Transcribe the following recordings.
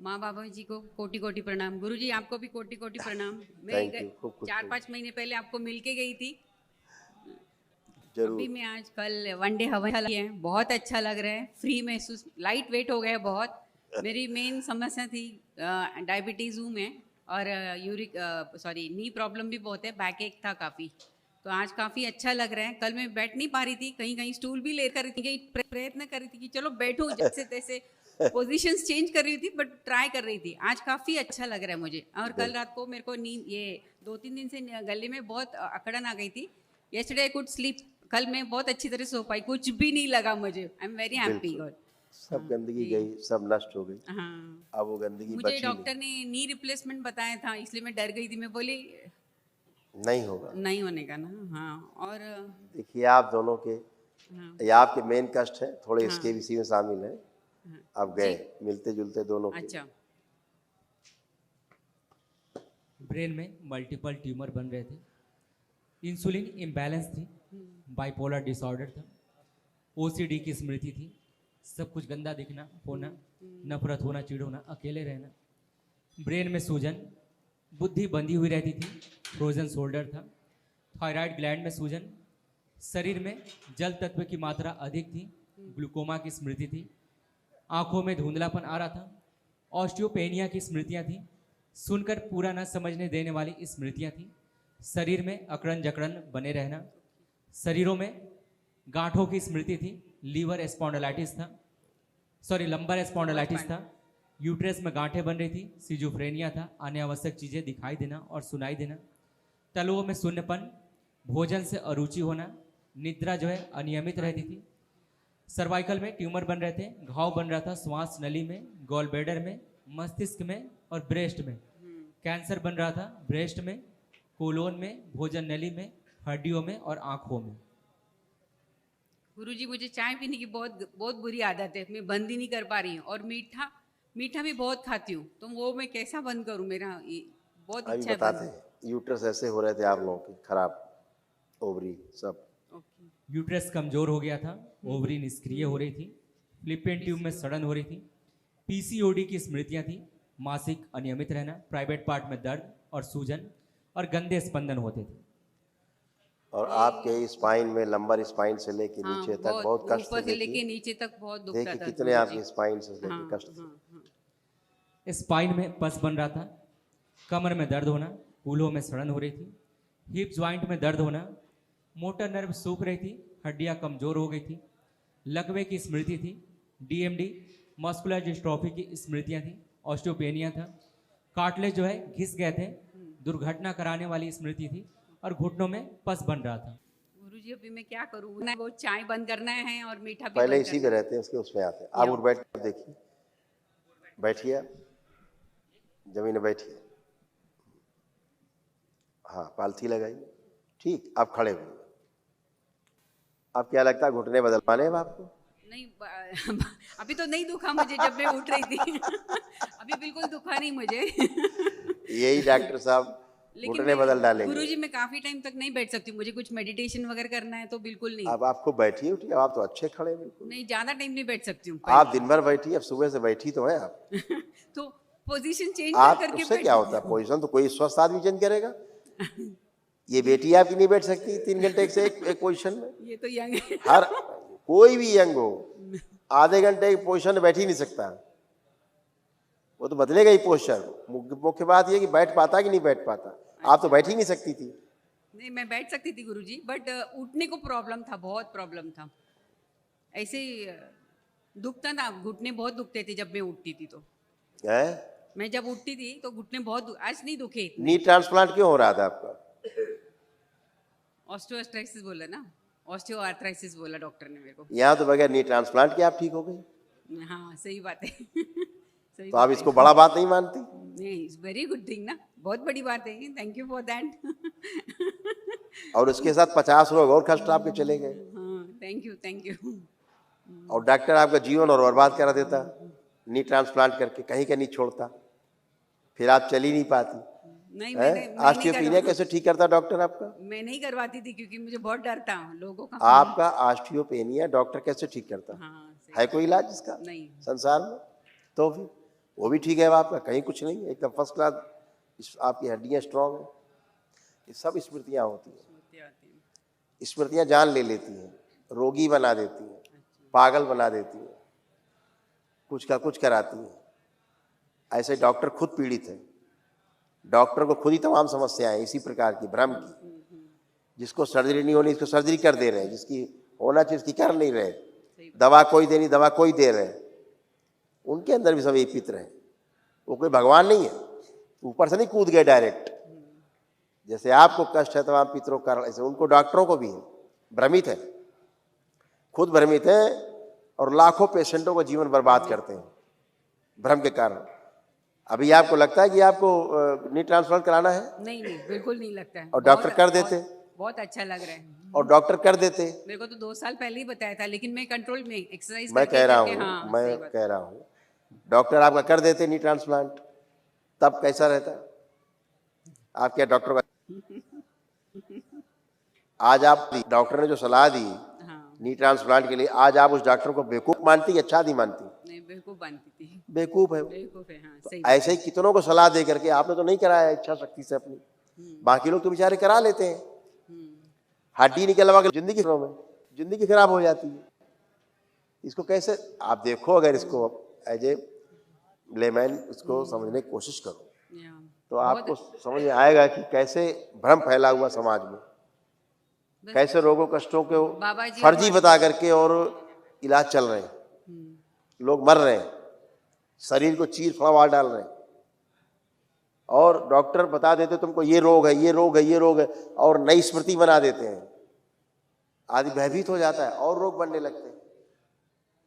माँ बाबा जी को कोटि कोटि प्रणाम। गुरुजी आपको भी कोटि कोटि प्रणाम। मैं थैंक यू, खूब खुश 4-5 महीने पहले आपको मिल के गई थी। जरूर। अभी मैं आज कल वनडे हवन है, बहुत अच्छा लग रहा है, फ्री महसूस, लाइट वेट हो गया बहुत। मेरी मेन समस्या थी डायबिटीज़ हूँ मैं, और यूरिक नी प्रॉब्लम भी बहुत है, बैक एक था काफ़ी। तो आज काफ़ी अच्छा लग रहा है। कल मैं बैठ नहीं पा रही थी, कहीं कहीं स्टूल भी लेकर कहीं प्रयत्न कर रही थी कि चलो बैठूं, जैसे तैसे पोजीशंस चेंज कर रही थी, बट ट्राई कर रही थी। आज काफ़ी अच्छा लग रहा है मुझे। और कल रात को मेरे को नींद, ये 2-3 दिन से गले में बहुत अकड़न आ गई थी। Yesterday I could sleep. कल मैं बहुत अच्छी तरह सो पाई, कुछ भी नहीं लगा मुझे। आई एम वेरी हैप्पी बिल्कुल, गॉड। सब गंदगी जी गई, सब नष्ट हो गई। हाँ। अब वो गंदगी मुझे बची डॉक्टर ने नी रिप्लेसमेंट बताया था, इसलिए मैं डर गई थी। मैं बोली नहीं होगा। नहीं होने का ना। हाँ। और देखिए आप दोनों के, हाँ ये आपके मेन कष्ट है, थोड़े हाँ इसके भी इसी में शामिल है। हाँ अब जी। गए मिलते जुलते दोनों के। अच्छा। ब्रेन में मल्टीपल ट्यूमर बन रहे थे, इंसुलिन इम्बैलेंस थी, बाइपोलर डिसऑर्डर था, ओसीडी की स्मृति थी, सब कुछ गंदा दिखना, होना, नफरत होना, चिढ़ होना, अकेले रहना, ब्रेन में सूजन, बुद्धि बंधी हुई रहती थी, फ्रोजन शोल्डर था, थायराइड ग्लैंड में सूजन, शरीर में जल तत्व की मात्रा अधिक थी, ग्लूकोमा की स्मृति थी, आंखों में धुंधलापन आ रहा था, ऑस्टियोपेनिया की स्मृतियां थी, सुनकर पूरा न समझने देने वाली स्मृतियां थी, शरीर में अकड़न जकड़न बने रहना, शरीरों में गांठों की स्मृति थी, लीवर स्पॉन्डिलाइटिस था, लंबर स्पॉन्डिलाइटिस था, यूट्रस में गांठें बन रही थी, सिजोफ्रेनिया था, अनावश्यक चीज़ें दिखाई देना और सुनाई देना, तलुओं में शून्यपन, भोजन से अरुचि होना, निद्रा जो है अनियमित रहती थी, सर्वाइकल में ट्यूमर बन रहे थे, घाव बन रहा था श्वास नली में, गॉल ब्लैडर में, मस्तिष्क में और ब्रेस्ट में, कैंसर बन रहा था ब्रेस्ट में, कोलोन में, भोजन नली में, हड्डियों में और आंखों में। गुरुजी मुझे चाय पीने की बहुत बहुत बुरी आदत है, मैं बंद ही नहीं कर पा रही हूँ। और मीठा मीठा भी बहुत खाती हूँ, तो वो मैं कैसा बंद करूँ? मेरा बहुत अभी इच्छा है बताते बंद। हैं। यूट्रस ऐसे हो रहे थे आप लोगों के खराब, ओवरी सब। ओके। यूट्रस कमजोर हो गया था, ओवरी निष्क्रिय हो रही थी, फ्लिपेन ट्यूब में सड़न हो रही थी, पीसीओडी की स्मृतियां थी, मासिक अनियमित रहना, प्राइवेट पार्ट में दर्द और सूजन और गंदे स्पंदन होते थे। और आपके स्पाइन में, लंबर स्पाइन से लेके हाँ नीचे तक बहुत बहुत, कष्ट थे। ऊपर से देखिए लेके नीचे तक बहुत दुखता देखिए था कितने गुरुजी। आपके स्पाइन से हाँ लेके कष्ट थे। हाँ हाँ। स्पाइन में पस बन रहा था, कमर में दर्द होना, कूल्हों में सड़न हो रही थी, हिप ज्वाइंट में दर्द होना, मोटर नर्व सूख रही थी, हड्डियां कमजोर हो गई थी, लकवे की स्मृति थी, डीएमडी मस्कुलर डिस्ट्रॉफी की स्मृतियां थी, ऑस्टियोपेनिया था, कार्टिलेज जो है घिस गए थे, दुर्घटना कराने वाली स्मृति थी और घुटनों में पस बन रहा था। गुरुजी अभी मैं क्या करूँ? वो चाय बंद करना है और मीठा भी पहले बंद इसी करना में है। रहते हैं, उसके उसमें आते हैं। आप उठ बैठ देखिए, बैठिए आप, जमीन में बैठिए। हाँ पालथी लगाइए। ठीक, आप खड़े हुए। अब क्या लगता है घुटने बदलवाने हैं आपको? नहीं अभी तो नहीं दुखा मुझे जब मैं उठ रही थी। अभी बिल्कुल दुखा नहीं मुझे। यही डॉक्टर साहब लेकिन घुटने मैं बदल डालेंगे। गुरुजी मैं काफी टाइम तक नहीं बैठ सकती हूँ, मुझे कुछ मेडिटेशन वगैरह करना है तो बिल्कुल नहीं। अब आपको बैठिए, उठिए। आप तो अच्छे खड़े हैं बिल्कुल। नहीं ज्यादा टाइम नहीं बैठ सकती हूँ आप दिन भर बैठिए, अब सुबह से बैठी तो है आप। तो पोजीशन चेंज आप करके उससे बैठ क्या होता है? सकती हूँ। पोजीशन तो कोई स्वस्थ आदमी चेंज करेगा। ये बेटी आपकी नहीं बैठ सकती 3 घंटे से एक पोजीशन में। ये तो यंग है। हर कोई भी यंग हो आधे घंटे एक पोजीशन में बैठ ही नहीं सकता। वो तो बदलेगा ही पोस्चर। मुख्य बात ये कि बैठ पाता कि नहीं बैठ पाता। आप तो बैठ ही नहीं सकती थी। नहीं मैं बैठ सकती थी गुरुजी, बट उठने को प्रॉब्लम था, बहुत प्रॉब्लम था। ऐसे ही दुखता था, घुटने बहुत दुखते थे जब मैं उठती थी तो। है? मैं जब उठती थी तो घुटने बहुत आज नहीं दुखे इतने। नी ट्रांसप्लांट क्यों हो रहा था आपका? ऑस्टियोआर्थराइटिस बोला ना, ऑस्टियोआर्थराइटिस बोला डॉक्टर ने मेरे को। यहाँ तो बगैर नी ट्रांसप्लांट के आप ठीक हो गई। हाँ सही बात है। सही तो आप बात है। इसको बड़ा बात नहीं मानती? नहीं इट्स वेरी गुड थिंग ना, बहुत बड़ी बात है, थैंक यू फॉर दैट। और उसके साथ 50 लोग और कष्ट आपके चले गए। हाँ थैंक यू। और डॉक्टर आपका जीवन और बर्बाद करा देता नी ट्रांसप्लांट करके, कहीं का नहीं छोड़ता, फिर आप चल ही नहीं पाती। नहीं मैं नहीं ऑस्टियोपेनिया कैसे ठीक करता डॉक्टर आपका? मैं नहीं करवाती थी क्योंकि मुझे बहुत डर था लोगों का। आपका ऑस्टियोपेनिया डॉक्टर कैसे ठीक करता? हाँ सही है कोई इलाज इसका नहीं। संसार में? तो फिर वो भी ठीक है आपका, कहीं कुछ नहीं, एकदम फर्स्ट क्लास, आपकी हड्डियाँ स्ट्रांग हैं। ये सब स्मृतियाँ होती हैं। स्मृतियाँ आती हैं। स्मृतियाँ जान ले लेती हैं, रोगी बना देती हैं, पागल बना देती हैं, कुछ का कुछ कराती हैं। ऐसे डॉक्टर खुद पीड़ित है, डॉक्टर को खुद ही तमाम समस्याएं इसी प्रकार की, भ्रम की। जिसको सर्जरी नहीं होनी, इसको सर्जरी कर दे रहे हैं, जिसकी होना चाहिए उसकी कर नहीं रहे। दवा कोई देनी, दवा कोई दे रहे हैं। उनके अंदर भी सब एक पित्र है, वो कोई भगवान नहीं है, ऊपर से नहीं कूद गए डायरेक्ट। जैसे आपको कष्ट है तमाम पितरों का, ऐसे उनको, डॉक्टरों को भी है, भ्रमित है, खुद भ्रमित है और लाखों पेशेंटों का जीवन बर्बाद करते हैं भ्रम के कारण। अभी आपको लगता है कि आपको नी ट्रांसप्लांट कराना है? नहीं नहीं, बिल्कुल नहीं लगता है। और डॉक्टर कर देते? बहुत अच्छा लग रहा है। और डॉक्टर कर देते? मेरे को तो 2 साल पहले ही बताया था, लेकिन मैं कंट्रोल में एक्सरसाइज मैं कह रहा हूँ, हाँ, मैं कह रहा हूँ, डॉक्टर आपका कर देते नी ट्रांसप्लांट, तब कैसा रहता? आप क्या डॉक्टर का आज आप डॉक्टर ने जो सलाह दी हाँ, नी ट्रांसप्लांट के लिए, आज आप उस डॉक्टर को बेवकूफ मानती, अच्छा नहीं मानती? नहीं, बेवकूफ बनती थी। बेवकूफ है। बेवकूफ है, हाँ, तो सही। ऐसे ही कितनों को सलाह दे करके आपने तो नहीं कराया इच्छा शक्ति से अपनी, बाकी लोग तो बेचारे करा लेते हैं। हड्डी निकलवा के जिंदगी में जिंदगी खराब हो जाती है। इसको कैसे आप देखो, अगर इसको एज ए लेमैन इसको समझने की कोशिश करो या, तो आपको समझ में आएगा कि कैसे भ्रम फैला हुआ समाज में, कैसे रोगों कष्टों को बाबा जी फर्जी बता करके और इलाज चल रहे हैं, लोग मर रहे हैं, शरीर को चीर फाड़ डाल रहे हैं। और डॉक्टर बता देते तुमको ये रोग है, ये रोग है, ये रोग है, और नई स्मृति बना देते हैं। आदमी भयभीत हो जाता है और रोग बनने लगते हैं,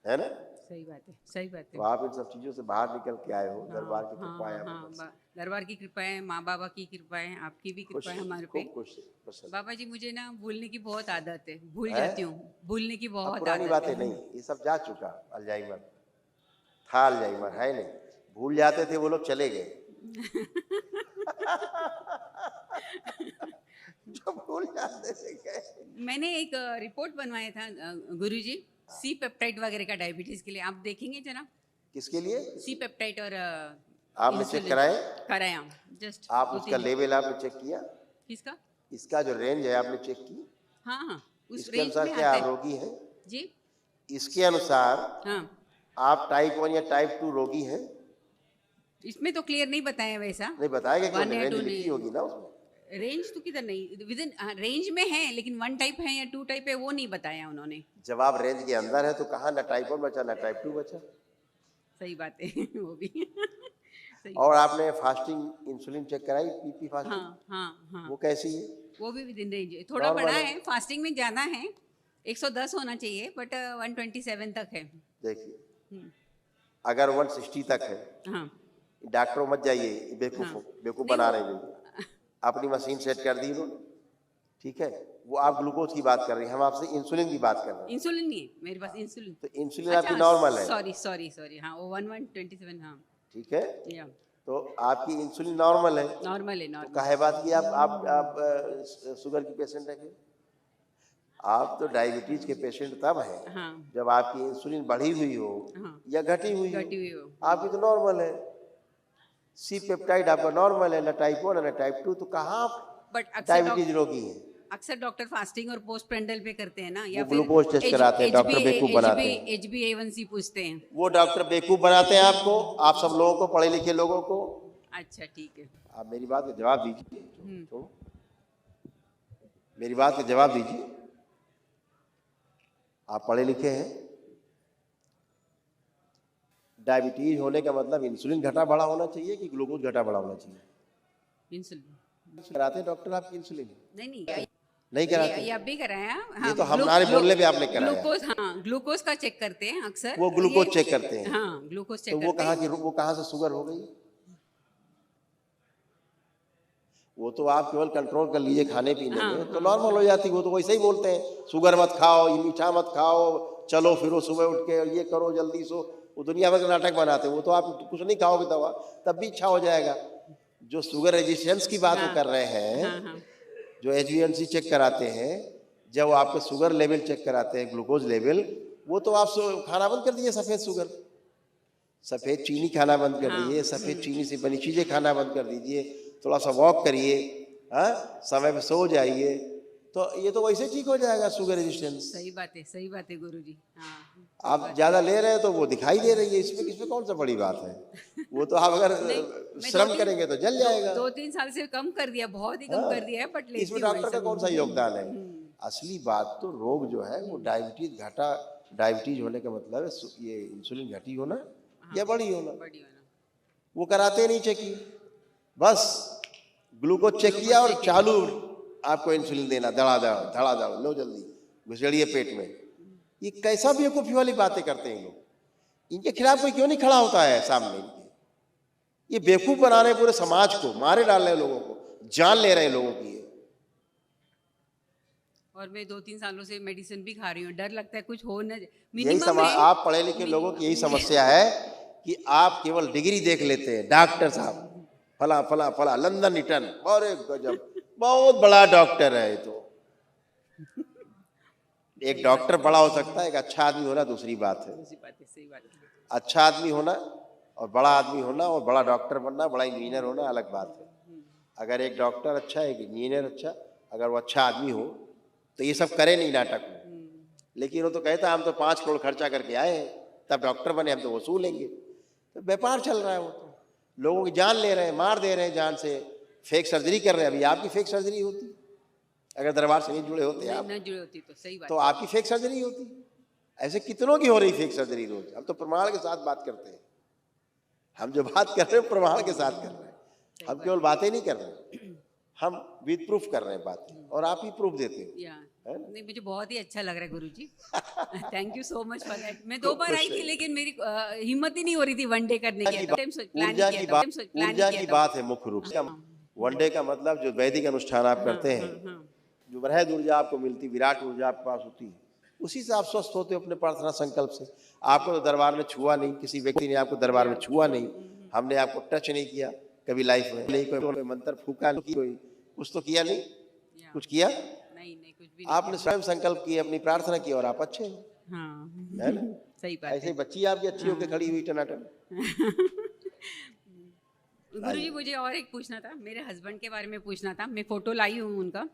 है ना? सही बात है, सही बात है। तो आप इन सब चीजों से बाहर निकल के आए हो, दरबार की कृपा है। हाँ, दरबार की कृपा है, माँ बाबा की कृपा है, आपकी भी कृपा है हमारे पे। बाबा जी, मुझे ना भूलने की बहुत आदत है, भूल जाती हूँ, भूलने की बहुत पुरानी आदत बातें है। नहीं, ये सब जा चुका। अल्जाइमर था, अल्जाइमर है नहीं। भूल जाते थे वो लोग, चले गए। जो भूल जाते थे गए। मैंने एक रिपोर्ट बनवाया था गुरुजी, सी पेप्टाइड वगैरह का डायबिटीज के लिए, आप देखेंगे जनाब? किसके लिए? सी पेप्टाइड और आपने चेक कराए? कराया, जस्ट आप उसका लेवल आपने चेक किया? किसका? इसका जो रेंज है आपने चेक की? हाँ हाँ, उस इसके रेंज अनुसार में क्या आता आप है रोगी हैं? जी। इसके अनुसार हाँ, आप टाइप 1 या टाइप 2 रोगी हैं? इसमें तो क्लियर नहीं बताया वैसा। नहीं बताएगा क्यों? 1 या रेंज 2 लिखी नहीं। होगी ना उसमें। रेंज तो किधर नहीं, विद इन रेंज में है, लेकिन 1 टाइप है या 2 टाइप है वो नहीं बताया उन्होंने। जब आप रेंज के अंदर है तो कहाँ ना टाइप 1 बचा ना टाइप 2 बचा। सही बात है वो भी सही। और आपने फास्टिंग इंसुलिन चेक कराई, पीपी फास्टिंग? हाँ हाँ हाँ, वो कैसी है? वो भी विद इन रेंज है, थोड़ा Normal बड़ा है। है, फास्टिंग में ज़्यादा है, 110 होना चाहिए, बट 127 तक है। देखिए, अगर 160 तक है, हाँ डॉक्टरों मत जाइए, बेवकूफ हो, बेवकूफ बना रहे हैं। अपनी मशीन सेट कर दी उन्होंने, ठीक है? वो आप ग्लूकोज की बात कर रही हैं, हम आपसे इंसुलिन की बात कर रहे हैं। इंसुलिन नहीं है मेरे पास, इंसुलिन तो इंसुलिन आपकी नॉर्मल है, सॉरी सॉरी सॉरी, हाँ वो 127, हाँ ठीक है? या तो आपकी इंसुलिन नॉर्मल है। नॉर्मल है, तो नॉर्मल। काहे बात की आप शुगर की पेशेंट है? आप तो डायबिटीज के पेशेंट तब हैं हाँ जब आपकी इंसुलिन बढ़ी हुई हो हाँ, या घटी हुई घटी हो। हुई हो। आपकी तो नॉर्मल है, सी पेप्टाइड आपका नॉर्मल है, ना टाइप 1 ना टाइप 2, तो कहाँ आप बट अक्सर डायबिटीज रोगी हैं? अक्सर डॉक्टर फास्टिंग और पोस्ट प्रेंडल पे करते हैं ना, वो या फिर ग्लूकोज टेस्ट कराते हैं, डॉक्टर बेवकूफ बनाते हैं। HbA1c पूछते हैं। वो डॉक्टर बेवकूफ बनाते हैं आपको, आप सब लोगों को, पढ़े लिखे लोगों को। अच्छा ठीक है। आप मेरी बात का जवाब दीजिए, छोड़ो, मेरी बात का जवाब दीजिए। आप पढ़े लिखे हैं, डायबिटीज होने का मतलब इंसुलिन घटा बढ़ा होना चाहिए कि ग्लूकोज घटा बढ़ा होना चाहिए? इंसुलिन कराते हैं डॉक्टर आपकी इंसुलिन? नहीं नहीं कराते? ये अब भी कराया। ये तो हमारे बोलने पे आपने कराया। ग्लूकोज, हाँ ग्लूकोज का चेक करते हैं अक्सर। वो ग्लूकोज चेक करते हैं। हाँ ग्लूकोज चेक तो करते हैं। वो कहाँ से शुगर हो गई? वो तो आप केवल कंट्रोल कर लीजिए खाने पीने में, तो नॉर्मल हो जाती। वो तो वैसे ही बोलते हैं, शुगर मत खाओ, ये मीठा मत खाओ, चलो फिरो सुबह उठ के, ये करो जल्दी सो। वो दुनिया भर के नाटक बनाते हैं। वो तो आप कुछ नहीं खाओगे दवा तब भी अच्छा हो जाएगा। जो शुगर रेजिस्टेंस की बात कर रहे हैं, जो HbA1c चेक कराते हैं, जब आपके शुगर लेवल चेक कराते हैं, ग्लूकोज लेवल, वो तो आप खाना बंद कर दीजिए। सफ़ेद शुगर, सफ़ेद चीनी खाना बंद कर दीजिए, सफ़ेद चीनी से बनी चीज़ें खाना बंद कर दीजिए, थोड़ा सा वॉक करिए, हाँ, समय पे सो जाइए, तो ये तो वैसे ठीक हो जाएगा शुगर रेजिस्टेंस। सही बात है गुरुजी। हाँ, आप ज़्यादा ले रहे हैं तो वो दिखाई दे रही है, इसमें कौन सा बड़ी बात है, वो तो आप अगर मैं श्रम करेंगे तो जल जाएगा। 2-3 साल से कम कर दिया, बहुत ही कम कर दिया है, बट लेती इसमें हूँ डॉक्टर का ऐसा। कौन सा योगदान है। असली बात तो रोग जो है वो डायबिटीज होने का मतलब है ये इंसुलिन घटी होना या बड़ी होना। बड़ी होना। वो कराते नहीं चेक, बस ग्लूकोज चेक किया और चालू आपको इंसुलिन देना, धड़ाधड़ लो जल्दी घुसेड़िए पेट में। ये कैसा बेवकूफ़ी वाली बातें करते हैं लोग, इनके खिलाफ कोई क्यों नहीं खड़ा होता है सामने इनके। ये बेवकूफ़ बना रहे हैं पूरे समाज को, मारे डाल रहे हैं लोगों को, जान ले रहे हैं लोगों की। और मैं 2-3 सालों से मेडिसिन भी खा रही हूँ, डर लगता है कुछ हो न यही आप पढ़े लिखे लोगों की यही समस्या है कि आप केवल डिग्री देख लेते हैं। डॉक्टर साहब फला फला फला लंदन इटन, अरे गजब बहुत बड़ा डॉक्टर है ये तो। एक डॉक्टर बड़ा हो सकता है, एक अच्छा आदमी होना दूसरी बात है। सही बात है। अच्छा आदमी होना और बड़ा आदमी होना और बड़ा डॉक्टर बनना, बड़ा इंजीनियर होना अलग बात है। अगर एक डॉक्टर अच्छा है, एक इंजीनियर अच्छा, अगर वो अच्छा आदमी हो तो ये सब करे नहीं नाटक में। लेकिन वो तो कहता हम तो 5 करोड़ खर्चा करके आए हैं तब डॉक्टर बने, हम तो वसूलेंगे। तो व्यापार चल रहा है, वो तो लोगों की जान ले रहे हैं, मार दे रहे हैं जान से, फेक सर्जरी कर रहे हैं। अभी आपकी फेक सर्जरी होती अगर दरबार से नहीं जुड़े होते आप, न जुड़े होती तो सही बात तो आपकी फेक सर्जरी होती। ऐसे कितनों की हो रही फेक सर्जरी रोज। हम तो प्रमाण के साथ बात करते हैं, हम जो बात कर रहे हैं प्रमाण के साथ कर रहे हैं। हम केवल बातें नहीं कर रहे, हम विद प्रूफ कर रहे हैं बातें, और आप ही प्रूफ देते हो। नहीं, मुझे बहुत ही अच्छा लग रहा है गुरुजी। Thank you so much for that. मैं 2 बार आई थी लेकिन मेरी हिम्मत ही नहीं हो रही थी वनडे करने की। ऊर्जा की बात है मुख्य रूप से। वनडे का मतलब जो वैदिक अनुष्ठान आप करते हैं, जो बृहद ऊर्जा आपको मिलती, विराट ऊर्जा आपके पास होती है, उसी से आप स्वस्थ होते हो अपने प्रार्थना संकल्प से। आपको तो दरबार में छुआ नहीं, किसी व्यक्ति ने आपको दरबार में छुआ नहीं, हमने आपको टच नहीं किया कभी लाइफ में, नहीं कोई मंत्र फूका, कोई कुछ तो किया नहीं, कुछ किया नहीं, कुछ भी आपने स्वयं संकल्प किए, अपनी प्रार्थना की और आप अच्छे हैं। हाँ, है ना? सही बात ऐसे बच्ची आपकी अच्छी होकर खड़ी हुई टनाटन। गुरुजी मुझे और एक पूछना था, मेरे हस्बैंड के बारे में पूछना था। मैं फोटो लाई हूँ उनका,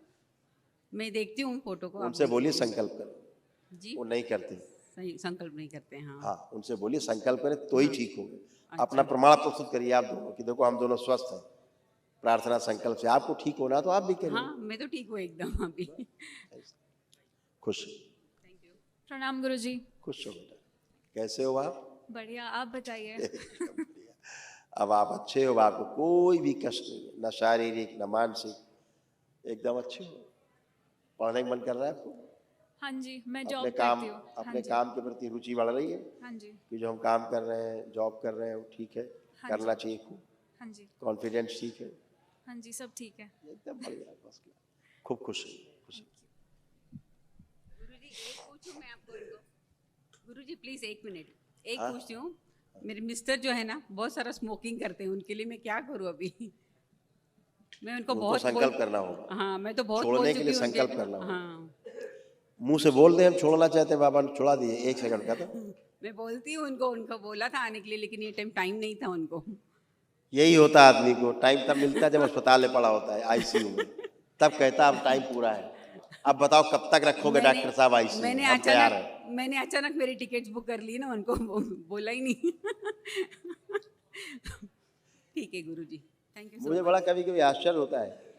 मैं देखती हूँ फोटो को। उनसे बोलिए संकल्प करें, जी वो नहीं करते। सही संकल्प नहीं करते हैं। हाँ, उनसे बोलिए संकल्प करें तो ही ठीक होंगे। अपना प्रमाण प्रस्तुत करिए आप दोनों कि देखो हम दोनों स्वस्थ हैं प्रार्थना संकल्प से। आपको ठीक होना तो आप भी करिए। हाँ, मैं तो ठीक हूँ एकदम अभी। खुश। Thank you. प्रणाम गुरुजी। खुश हो बेटा, कैसे हो आप? बढ़िया, आप बताइए। अब आप अच्छे हो, आपको कोई भी कष्ट नहीं है, न शारीरिक न मानसिक, एकदम अच्छे हो। पढ़ने का मन कर रहा है आपको? हाँ जी, मैं जॉब करती हूँ। अपने काम के प्रति रुचि बढ़ रही है हाँ जी। कि जो हम काम कर रहे हैं, जॉब कर रहे हैं, वो ठीक है, करना चाहिए खूब। हाँ जी। कॉन्फिडेंस ठीक है, हाँ जी, सब ठीक है। एकदम बढ़िया, बस खूब खुश है। गुरुजी एक पूछूं मैं आपको इनको? गुरुजी प्लीज एक मिनट, एक हाँ? पूछती हूँ। मेरे मिस्टर जो है ना बहुत सारा स्मोकिंग करते हैं, उनके लिए मैं क्या करूँ अभी? मैं उनको बहुत संकल्प करना होगा। हाँ, मैं तो बहुत छोड़ने बोल के चुकी लिए हूँ संकल्प उनके। करना होगा। हाँ, मुंह से बोल दे हम छोड़ना चाहते हैं, बाबा ने छोड़ा दिए 1 सेकंड का। तो मैं बोलती हूँ उनको बोला था आने के लिए, लेकिन ये टाइम नहीं था उनको। यही होता आदमी को, टाइम तब मिलता है जब अस्पताल में पड़ा होता है आईसीयू में, तब कहता अब टाइम पूरा है। अब बताओ कब तक रखोगे डॉक्टर साहब आईसीयू में? हम तैयार हैं। मैंने अचानक मेरी टिकट्स बुक कर ली ना, उनको बोला ही नहीं। ठीक है गुरुजी, थैंक यू। मुझे बड़ा कभी कभी आश्चर्य होता है,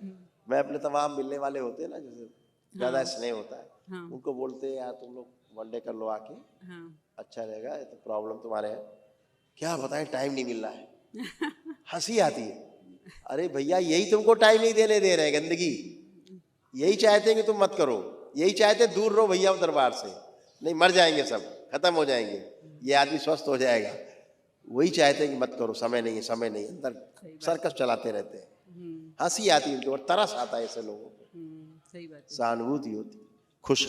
मैं अपने तमाम मिलने वाले होते हैं ना, जैसे ज़्यादा स्नेह होता है, हाँ। उनको बोलते हैं यार तुम लोग वनडे कर लो आके, हाँ। अच्छा रहेगा, ये तो प्रॉब्लम तुम्हारे है, क्या बताएं टाइम नहीं मिल रहा है। हंसी आती है, अरे भैया यही तुमको टाइम नहीं देने दे रहे हैं, गंदगी यही चाहते हैं कि तुम मत करो, यही चाहते हैं दूर रहो भैया दरबार से, नहीं मर जाएंगे सब, खत्म हो जाएंगे, ये आदमी स्वस्थ हो जाएगा, वही चाहते हैं कि मत करो, समय नहीं है, समय नहीं है, अंदर सर्कस चलाते रहते हैं। हंसी आती है उनको और तरस आता है ऐसे लोगों को, सही बात है। सहानुभूति होती, खुश